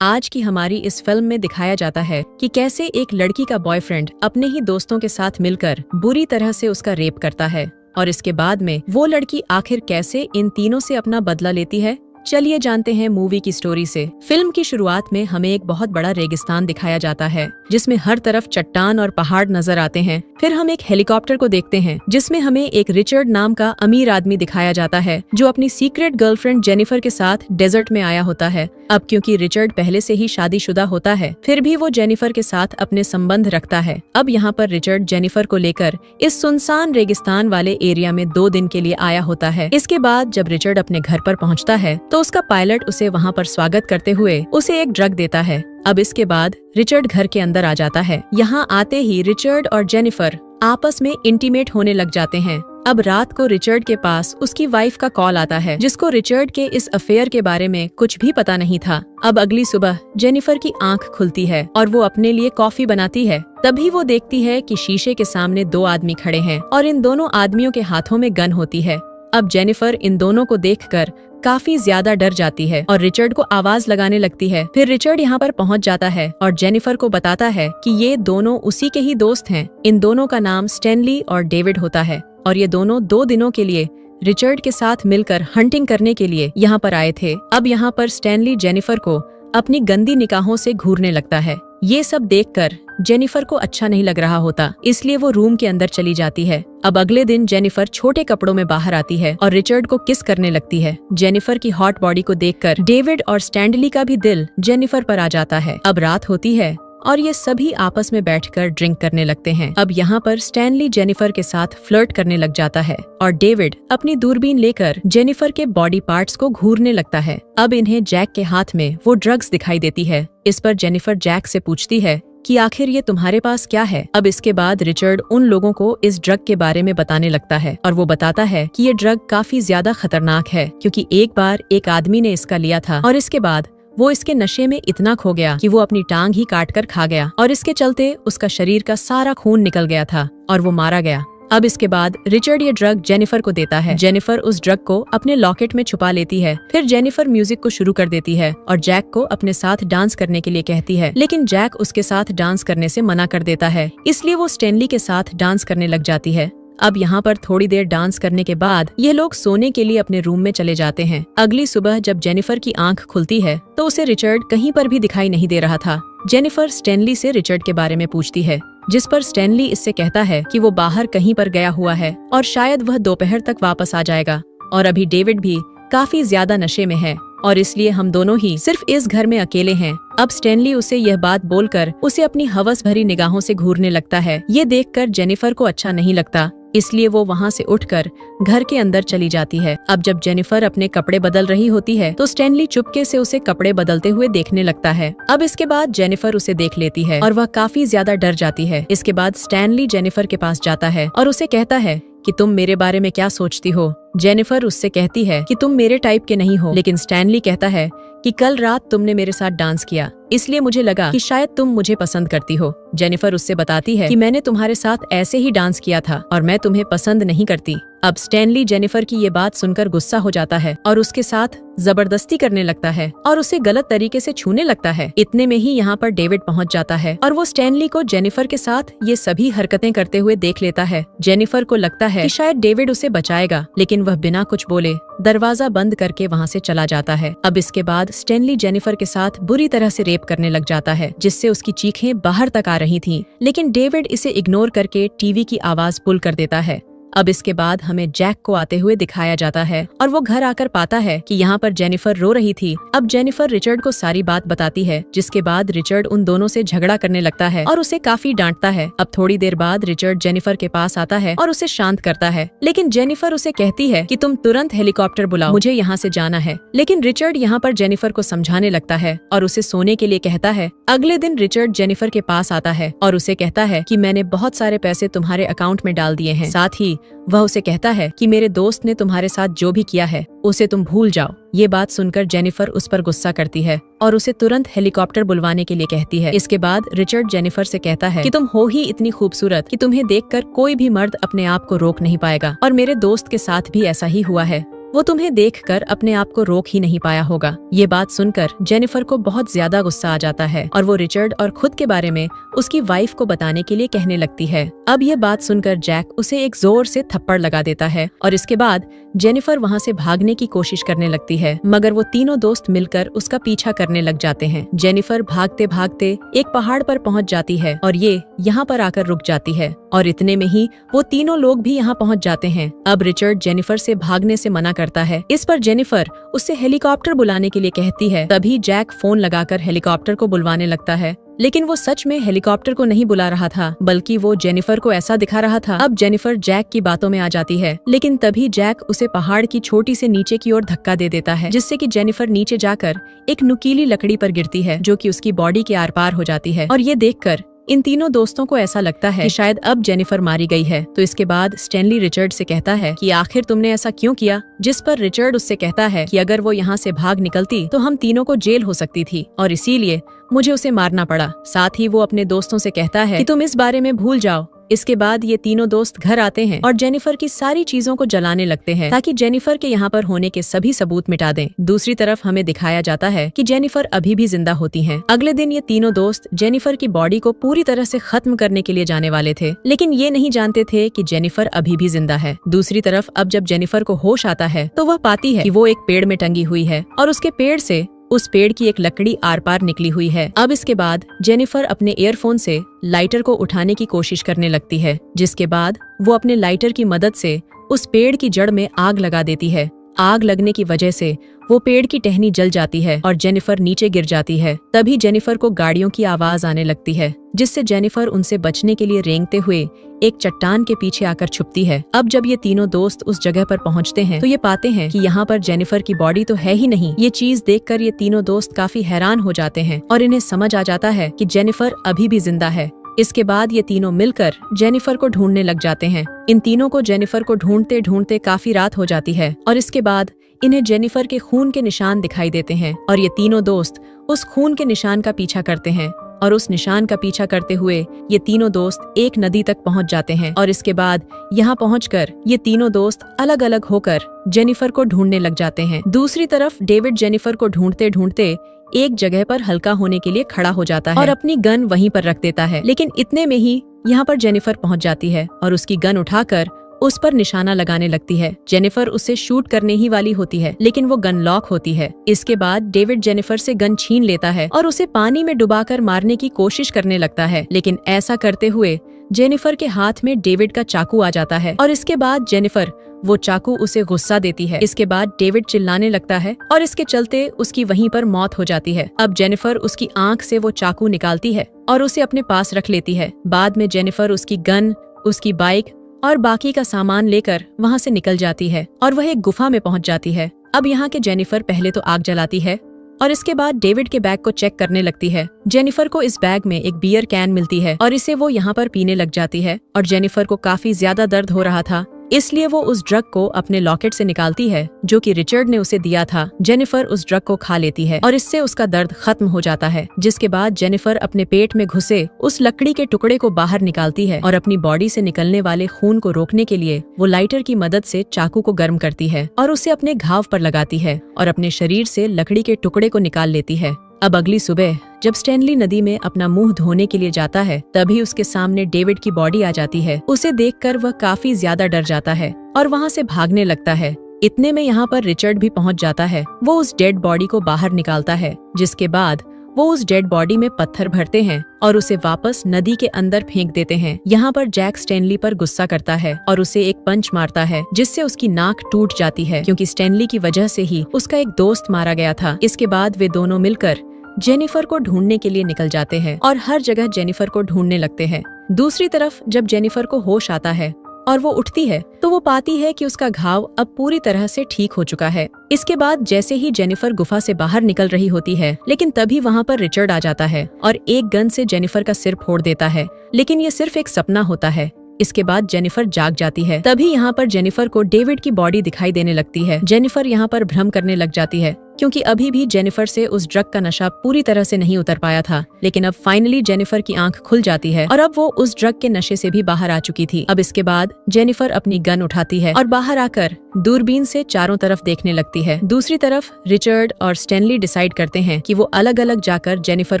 आज की हमारी इस फिल्म में दिखाया जाता है कि कैसे एक लड़की का बॉयफ्रेंड अपने ही दोस्तों के साथ मिलकर बुरी तरह से उसका रेप करता है और इसके बाद में वो लड़की आखिर कैसे इन तीनों से अपना बदला लेती है। चलिए जानते हैं मूवी की स्टोरी से। फिल्म की शुरुआत में हमें एक बहुत बड़ा रेगिस्तान दिखाया जाता है जिसमें हर तरफ चट्टान और पहाड़ नजर आते हैं। फिर हम एक हेलीकॉप्टर को देखते हैं जिसमें हमें एक रिचर्ड नाम का अमीर आदमी दिखाया जाता है जो अपनी सीक्रेट गर्लफ्रेंड जेनिफर के साथ डेजर्ट में आया होता है। अब क्योंकि रिचर्ड पहले से ही शादीशुदा होता है फिर भी वो जेनिफर के साथ अपने संबंध रखता है। अब यहाँ पर रिचर्ड जेनिफर को लेकर इस सुनसान रेगिस्तान वाले एरिया में 2 दिन के लिए आया होता है। इसके बाद जब रिचर्ड अपने घर पर पहुँचता है तो उसका पायलट उसे वहाँ पर स्वागत करते हुए उसे एक ड्रग देता है। अब इसके बाद रिचर्ड घर के अंदर आ जाता है। यहाँ आते ही रिचर्ड और जेनिफर आपस में इंटीमेट होने लग जाते हैं। अब रात को रिचर्ड के पास उसकी वाइफ का कॉल आता है जिसको रिचर्ड के इस अफेयर के बारे में कुछ भी पता नहीं था। अब अगली सुबह जेनिफर की आंख खुलती है और वो अपने लिए कॉफी बनाती है। तभी वो देखती है कि शीशे के सामने 2 आदमी खड़े हैं और इन दोनों आदमियों के हाथों में गन होती है। अब जेनिफर इन दोनों को देखकर काफी ज्यादा डर जाती है और रिचर्ड को आवाज लगाने लगती है। फिर रिचर्ड यहाँ पर पहुँच जाता है और जेनिफर को बताता है कि ये दोनों उसी के ही दोस्त हैं। इन दोनों का नाम स्टैनली और डेविड होता है और ये दोनों 2 दिनों के लिए रिचर्ड के साथ मिलकर हंटिंग करने के लिए यहाँ पर आए थे। अब यहाँ पर स्टैनली जेनिफर को अपनी गंदी निगाहों से घूरने लगता है। ये सब देखकर जेनिफर को अच्छा नहीं लग रहा होता, इसलिए वो रूम के अंदर चली जाती है। अब अगले दिन जेनिफर छोटे कपड़ों में बाहर आती है और रिचर्ड को किस करने लगती है। जेनिफर की हॉट बॉडी को देखकर डेविड और स्टैनली का भी दिल जेनिफर पर आ जाता है। अब रात होती है और ये सभी आपस में बैठकर ड्रिंक करने लगते हैं। अब यहाँ पर स्टैनली जेनिफर के साथ फ्लर्ट करने लग जाता है और डेविड अपनी दूरबीन लेकर जेनिफर के बॉडी पार्ट्स को घूरने लगता है। अब इन्हें जैक के हाथ में वो ड्रग्स दिखाई देती है। इस पर जेनिफर जैक से पूछती है कि आखिर ये तुम्हारे पास क्या है। अब इसके बाद रिचर्ड उन लोगों को इस ड्रग के बारे में बताने लगता है और वो बताता है कि ये ड्रग काफी ज्यादा खतरनाक है क्योंकि एक बार एक आदमी ने इसका लिया था और इसके बाद वो इसके नशे में इतना खो गया कि वो अपनी टांग ही काट कर खा गया और इसके चलते उसका शरीर का सारा खून निकल गया था और वो मारा गया। अब इसके बाद रिचर्ड ये ड्रग जेनिफर को देता है। जेनिफर उस ड्रग को अपने लॉकेट में छुपा लेती है। फिर जेनिफर म्यूजिक को शुरू कर देती है और जैक को अपने साथ डांस करने के लिए कहती है, लेकिन जैक उसके साथ डांस करने से मना कर देता है, इसलिए वो स्टैनली के साथ डांस करने लग जाती है। अब यहाँ पर थोड़ी देर डांस करने के बाद ये लोग सोने के लिए अपने रूम में चले जाते हैं। अगली सुबह जब जेनिफर की आंख खुलती है तो उसे रिचर्ड कहीं पर भी दिखाई नहीं दे रहा था। जेनिफर स्टैनली से रिचर्ड के बारे में पूछती है जिस पर स्टैनली इससे कहता है कि वो बाहर कहीं पर गया हुआ है और शायद वह दोपहर तक वापस आ जाएगा और अभी डेविड भी काफी ज्यादा नशे में है और इसलिए हम दोनों ही सिर्फ इस घर में अकेले हैं। अब स्टैनली उसे यह बात बोलकर उसे अपनी हवस भरी निगाहों से घूरने लगता है। ये देखकर जेनिफर को अच्छा नहीं लगता, इसलिए वो वहाँ से उठकर घर के अंदर चली जाती है। अब जब जेनिफर अपने कपड़े बदल रही होती है तो स्टैनली चुपके से उसे कपड़े बदलते हुए देखने लगता है। अब इसके बाद जेनिफर उसे देख लेती है और वह काफी ज्यादा डर जाती है। इसके बाद स्टैनली जेनिफर के पास जाता है और उसे कहता है कि तुम मेरे बारे में क्या सोचती हो। जेनिफर उससे कहती है कि तुम मेरे टाइप के नहीं हो, लेकिन स्टैनली कहता है कि कल रात तुमने मेरे साथ डांस किया इसलिए मुझे लगा कि शायद तुम मुझे पसंद करती हो। जेनिफर उससे बताती है कि मैंने तुम्हारे साथ ऐसे ही डांस किया था और मैं तुम्हें पसंद नहीं करती। अब स्टैनली जेनिफर की ये बात सुनकर गुस्सा हो जाता है और उसके साथ जबरदस्ती करने लगता है और उसे गलत तरीके से छूने लगता है। इतने में ही यहाँ पर डेविड पहुँच जाता है और वो स्टैनली को जेनिफर के साथ ये सभी हरकतें करते हुए देख लेता है। जेनिफर को लगता है कि शायद डेविड उसे बचाएगा, लेकिन वह बिना कुछ बोले दरवाजा बंद करके वहाँ से चला जाता है। अब इसके बाद स्टैनली जेनिफर के साथ बुरी तरह से रेप करने लग जाता है जिससे उसकी चीखें बाहर तक आ रही थीं, लेकिन डेविड इसे इग्नोर करके टीवी की आवाज पुल कर देता है। अब इसके बाद हमें जैक को आते हुए दिखाया जाता है और वो घर आकर पाता है कि यहाँ पर जेनिफर रो रही थी। अब जेनिफर रिचर्ड को सारी बात बताती है जिसके बाद रिचर्ड उन दोनों से झगड़ा करने लगता है और उसे काफी डांटता है। अब थोड़ी देर बाद रिचर्ड जेनिफर के पास आता है और उसे शांत करता है, लेकिन जेनिफर उसे कहती है कि तुम तुरंत हेलीकॉप्टर बुलाओ, मुझे यहाँ से जाना है। लेकिन रिचर्ड यहाँ पर जेनिफर को समझाने लगता है और उसे सोने के लिए कहता है। अगले दिन रिचर्ड जेनिफर के पास आता है और उसे कहता है कि मैंने बहुत सारे पैसे तुम्हारे अकाउंट में डाल दिए हैं। साथ ही वह उसे कहता है कि मेरे दोस्त ने तुम्हारे साथ जो भी किया है उसे तुम भूल जाओ। ये बात सुनकर जेनिफर उस पर गुस्सा करती है और उसे तुरंत हेलीकॉप्टर बुलवाने के लिए कहती है। इसके बाद रिचर्ड जेनिफर से कहता है कि तुम हो ही इतनी खूबसूरत कि तुम्हें देखकर कोई भी मर्द अपने आप को रोक नहीं पाएगा और मेरे दोस्त के साथ भी ऐसा ही हुआ है। वो तुम्हें देखकर अपने आप को रोक ही नहीं पाया होगा। ये बात सुनकर जेनिफर को बहुत ज्यादा गुस्सा आ जाता है और वो रिचर्ड और खुद के बारे में उसकी वाइफ को बताने के लिए कहने लगती है। अब ये बात सुनकर जैक उसे एक जोर से थप्पड़ लगा देता है और इसके बाद जेनिफर वहाँ से भागने की कोशिश करने लगती है, मगर वो तीनों दोस्त मिलकर उसका पीछा करने लग जाते हैं। जेनिफर भागते भागते एक पहाड़ पर पहुँच जाती है और ये यहाँ पर आकर रुक जाती है और इतने में ही वो तीनों लोग भी यहाँ पहुँच जाते हैं। अब रिचर्ड जेनिफर से भागने से मना करता है। इस पर जेनिफर उससे हेलीकॉप्टर बुलाने के लिए कहती है। तभी जैक फोन लगाकर हेलीकॉप्टर को बुलवाने लगता है, लेकिन वो सच में हेलीकॉप्टर को नहीं बुला रहा था, बल्कि वो जेनिफर को ऐसा दिखा रहा था। अब जेनिफर जैक की बातों में आ जाती है, लेकिन तभी जैक उसे पहाड़ की छोटी से नीचे की ओर धक्का दे देता है, जिससे कि जेनिफर नीचे जाकर एक नुकीली लकड़ी पर गिरती है, जो कि उसकी बॉडी के आर पार हो जाती है। और ये देखकर इन तीनों दोस्तों को ऐसा लगता है कि शायद अब जेनिफर मारी गई है। तो इसके बाद स्टैनली रिचर्ड से कहता है कि आखिर तुमने ऐसा क्यों किया, जिस पर रिचर्ड उससे कहता है कि अगर वो यहाँ से भाग निकलती तो हम तीनों को जेल हो सकती थी और इसीलिए मुझे उसे मारना पड़ा। साथ ही वो अपने दोस्तों से कहता है कि तुम इस बारे में भूल जाओ। इसके बाद ये तीनों दोस्त घर आते हैं और जेनिफर की सारी चीजों को जलाने लगते हैं, ताकि जेनिफर के यहाँ पर होने के सभी सबूत मिटा दें। दूसरी तरफ हमें दिखाया जाता है कि जेनिफर अभी भी जिंदा होती हैं। अगले दिन ये तीनों दोस्त जेनिफर की बॉडी को पूरी तरह से खत्म करने के लिए जाने वाले थे, लेकिन ये नहीं जानते थे कि जेनिफर अभी भी जिंदा है। दूसरी तरफ अब जब जेनिफर को होश आता है तो वह पाती है कि वो एक पेड़ में टंगी हुई है और उसके पेड़ से उस पेड़ की एक लकड़ी आर पार निकली हुई है। अब इसके बाद जेनिफर अपने ईयरफोन से लाइटर को उठाने की कोशिश करने लगती है, जिसके बाद वो अपने लाइटर की मदद से उस पेड़ की जड़ में आग लगा देती है। आग लगने की वजह से वो पेड़ की टहनी जल जाती है और जेनिफर नीचे गिर जाती है। तभी जेनिफर को गाड़ियों की आवाज आने लगती है, जिससे जेनिफर उनसे बचने के लिए रेंगते हुए एक चट्टान के पीछे आकर छुपती है। अब जब ये तीनों दोस्त उस जगह पर पहुंचते हैं तो ये पाते हैं कि यहाँ पर जेनिफर की बॉडी तो है ही नहीं। ये चीज देखकर ये तीनों दोस्त काफी हैरान हो जाते हैं और इन्हें समझ आ जाता है कि जेनिफर अभी भी जिंदा है। इसके बाद ये तीनों मिलकर जेनिफर को ढूंढने लग जाते हैं। इन तीनों को जेनिफर को ढूंढते ढूंढते काफी रात हो जाती है और इसके बाद इन्हें जेनिफर के खून के निशान दिखाई देते हैं और ये तीनों दोस्त उस खून के निशान का पीछा करते हैं और उस निशान का पीछा करते हुए ये तीनों दोस्त एक नदी तक पहुंच जाते हैं और इसके बाद यहाँ पहुंचकर ये तीनों दोस्त अलग अलग होकर जेनिफर को ढूंढने लग जाते हैं। दूसरी तरफ डेविड जेनिफर को ढूंढते ढूंढते एक जगह पर हल्का होने के लिए खड़ा हो जाता है और अपनी गन वहीं पर रख देता है, लेकिन इतने में ही यहाँ पर जेनिफर पहुंच जाती है और उसकी गन उठाकर उस पर निशाना लगाने लगती है। जेनिफर उससे शूट करने ही वाली होती है, लेकिन वो गन लॉक होती है। इसके बाद डेविड जेनिफर से गन छीन लेता है और उसे पानी में डुबाकर मारने की कोशिश करने लगता है, लेकिन ऐसा करते हुए जेनिफर के हाथ में डेविड का चाकू आ जाता है और इसके बाद जेनिफर वो चाकू उसे गुस्सा देती है। इसके बाद डेविड चिल्लाने लगता है और इसके चलते उसकी वहीं पर मौत हो जाती है। अब जेनिफर उसकी आंख से वो चाकू निकालती है और उसे अपने पास रख लेती है। बाद में जेनिफर उसकी गन, उसकी बाइक और बाकी का सामान लेकर वहाँ से निकल जाती है और वह एक गुफा में पहुँच जाती है। अब यहाँ के जेनिफर पहले तो आग जलाती है और इसके बाद डेविड के बैग को चेक करने लगती है। जेनिफर को इस बैग में एक बियर कैन मिलती है और इसे वो यहाँ पर पीने लग जाती है और जेनिफर को काफी ज्यादा दर्द हो रहा था, इसलिए वो उस ड्रग को अपने लॉकेट से निकालती है जो कि रिचर्ड ने उसे दिया था। जेनिफर उस ड्रग को खा लेती है और इससे उसका दर्द खत्म हो जाता है, जिसके बाद जेनिफर अपने पेट में घुसे उस लकड़ी के टुकड़े को बाहर निकालती है और अपनी बॉडी से निकलने वाले खून को रोकने के लिए वो लाइटर की मदद से चाकू को गर्म करती है और उसे अपने घाव पर लगाती है और अपने शरीर से लकड़ी के टुकड़े को निकाल लेती है। अब अगली सुबह जब स्टैनली नदी में अपना मुंह धोने के लिए जाता है, तभी उसके सामने डेविड की बॉडी आ जाती है। उसे देखकर वह काफी ज्यादा डर जाता है और वहाँ से भागने लगता है। इतने में यहाँ पर रिचर्ड भी पहुँच जाता है। वो उस डेड बॉडी को बाहर निकालता है, जिसके बाद वो उस डेड बॉडी में पत्थर भरते हैं और उसे वापस नदी के अंदर फेंक देते हैं। यहाँ पर जैक स्टैनली पर गुस्सा करता है और उसे एक पंच मारता है, जिससे उसकी नाक टूट जाती है, क्योंकि स्टैनली की वजह से ही उसका एक दोस्त मारा गया था। इसके बाद वे दोनों मिलकर जेनिफर को ढूंढने के लिए निकल जाते हैं और हर जगह जेनिफर को ढूंढने लगते हैं। दूसरी तरफ जब जेनिफर को होश आता है और वो उठती है तो वो पाती है कि उसका घाव अब पूरी तरह से ठीक हो चुका है। इसके बाद जैसे ही जेनिफर गुफा से बाहर निकल रही होती है, लेकिन तभी वहाँ पर रिचर्ड आ जाता है और एक गन से जेनिफर का सिर फोड़ देता है, लेकिन ये सिर्फ एक सपना होता है। इसके बाद जेनिफर जाग जाती है। तभी यहाँ पर जेनिफर को डेविड की बॉडी दिखाई देने लगती है। जेनिफर यहाँ पर भ्रम करने लग जाती है क्योंकि अभी भी जेनिफर से उस ड्रग का नशा पूरी तरह से नहीं उतर पाया था। लेकिन अब फाइनली जेनिफर की आंख खुल जाती है और अब वो उस ड्रग के नशे से भी बाहर आ चुकी थी। अब इसके बाद जेनिफर अपनी गन उठाती है और बाहर आकर दूरबीन से चारों तरफ देखने लगती है। दूसरी तरफ रिचर्ड और स्टैनली डिसाइड करते हैं कि वो अलग अलग जाकर जेनिफर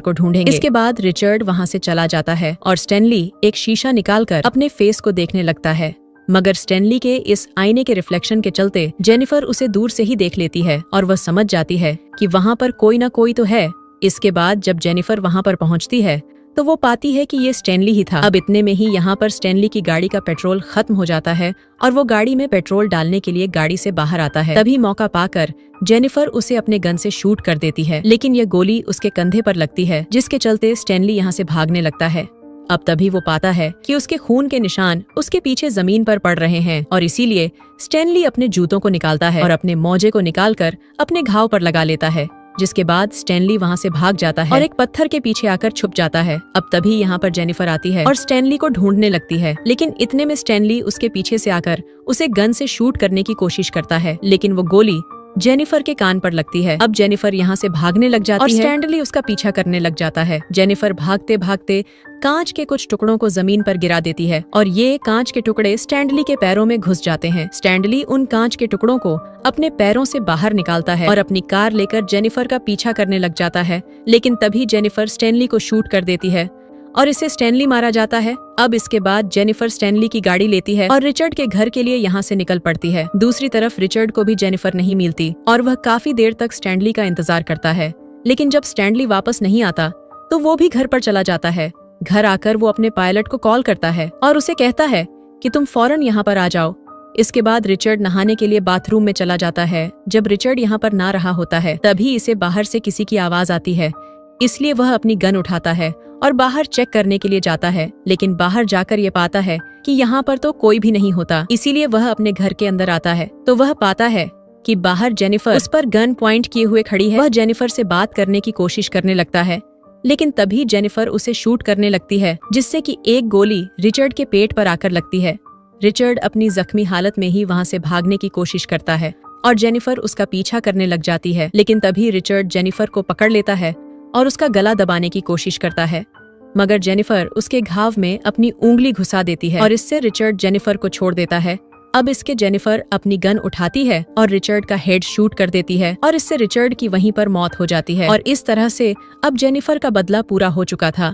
को ढूंढेंगे। इसके बाद रिचर्ड वहाँ से चला जाता है और स्टैनली एक शीशा निकालकर अपने फेस को देखने लगता है। मगर स्टैनली के इस आईने के रिफ्लेक्शन के चलते जेनिफर उसे दूर से ही देख लेती है और वह समझ जाती है कि वहाँ पर कोई ना कोई तो है। इसके बाद जब जेनिफर वहाँ पर पहुँचती है तो वो पाती है कि ये स्टैनली ही था। अब इतने में ही यहाँ पर स्टैनली की गाड़ी का पेट्रोल खत्म हो जाता है और वो गाड़ी में पेट्रोल डालने के लिए गाड़ी से बाहर आता है। तभी मौका पाकर जेनिफर उसे अपने गन से शूट कर देती है, लेकिन ये गोली उसके कंधे पर लगती है, जिसके चलते स्टैनली यहाँ से भागने लगता है। अब तभी वो पाता है कि उसके खून के निशान उसके पीछे जमीन पर पड़ रहे हैं और इसीलिए स्टैनली अपने जूतों को निकालता है और अपने मोजे को निकालकर अपने घाव पर लगा लेता है, जिसके बाद स्टैनली वहाँ से भाग जाता है और एक पत्थर के पीछे आकर छुप जाता है। अब तभी यहाँ पर जेनिफर आती है और स्टैनली को ढूंढने लगती है, लेकिन इतने में स्टैनली उसके पीछे से आकर उसे गन से शूट करने की कोशिश करता है, लेकिन वो गोली जेनिफर के कान पर लगती है। अब जेनिफर यहाँ से भागने लग जाती है और स्टैनली उसका पीछा करने लग जाता है। जेनिफर भागते भागते कांच के कुछ टुकड़ों को जमीन पर गिरा देती है और ये कांच के टुकड़े स्टैनली के पैरों में घुस जाते हैं। स्टैनली उन कांच के टुकड़ों को अपने पैरों से बाहर निकालता है और अपनी कार लेकर जेनिफर का पीछा करने लग जाता है, लेकिन तभी जेनिफर स्टैनली को शूट कर देती है और इसे स्टैनली मारा जाता है। अब इसके बाद जेनिफर स्टैनली की गाड़ी लेती है और रिचर्ड के घर के लिए यहाँ से निकल पड़ती है। दूसरी तरफ रिचर्ड को भी जेनिफर नहीं मिलती और वह काफी देर तक स्टैनली का इंतजार करता है, लेकिन जब स्टैनली वापस नहीं आता तो वो भी घर पर चला जाता है। घर आकर वो अपने पायलट को कॉल करता है और उसे कहता है कि तुम फौरन यहाँ पर आ जाओ। इसके बाद रिचर्ड नहाने के लिए बाथरूम में चला जाता है। जब रिचर्ड यहाँ पर ना रहा होता है तभी इसे बाहर से किसी की आवाज आती है, इसलिए वह अपनी गन उठाता है और बाहर चेक करने के लिए जाता है, लेकिन बाहर जाकर ये पाता है कि यहाँ पर तो कोई भी नहीं होता। इसीलिए वह अपने घर के अंदर आता है तो वह पाता है कि बाहर जेनिफर उस पर गन पॉइंट किए हुए खड़ी है। वह जेनिफर से बात करने की कोशिश करने लगता है, लेकिन तभी जेनिफर उसे शूट करने लगती है, जिससे कि एक गोली रिचर्ड के पेट पर आकर लगती है। रिचर्ड अपनी जख्मी हालत में ही वहाँ से भागने की कोशिश करता है और जेनिफर उसका पीछा करने लग जाती है, लेकिन तभी रिचर्ड जेनिफर को पकड़ लेता है और उसका गला दबाने की कोशिश करता है, मगर जेनिफर उसके घाव में अपनी उंगली घुसा देती है और इससे रिचर्ड जेनिफर को छोड़ देता है। अब इसके जेनिफर अपनी गन उठाती है और रिचर्ड का हेड शूट कर देती है और इससे रिचर्ड की वहीं पर मौत हो जाती है और इस तरह से अब जेनिफर का बदला पूरा हो चुका था।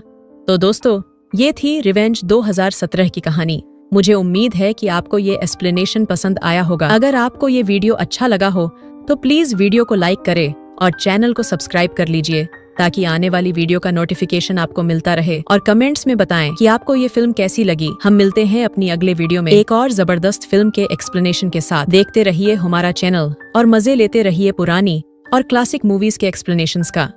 तो दोस्तों, ये थी रिवेंज 2017 की कहानी। मुझे उम्मीद है कि आपको ये एक्सप्लेनेशन पसंद आया होगा। अगर आपको ये वीडियो अच्छा लगा हो तो प्लीज वीडियो को लाइक करें और चैनल को सब्सक्राइब कर लीजिए, ताकि आने वाली वीडियो का नोटिफिकेशन आपको मिलता रहे। और कमेंट्स में बताएं कि आपको ये फिल्म कैसी लगी। हम मिलते हैं अपनी अगले वीडियो में एक और जबरदस्त फिल्म के एक्सप्लेनेशन के साथ। देखते रहिए हमारा चैनल और मजे लेते रहिए पुरानी और क्लासिक मूवीज के एक्सप्लेनेशंस का।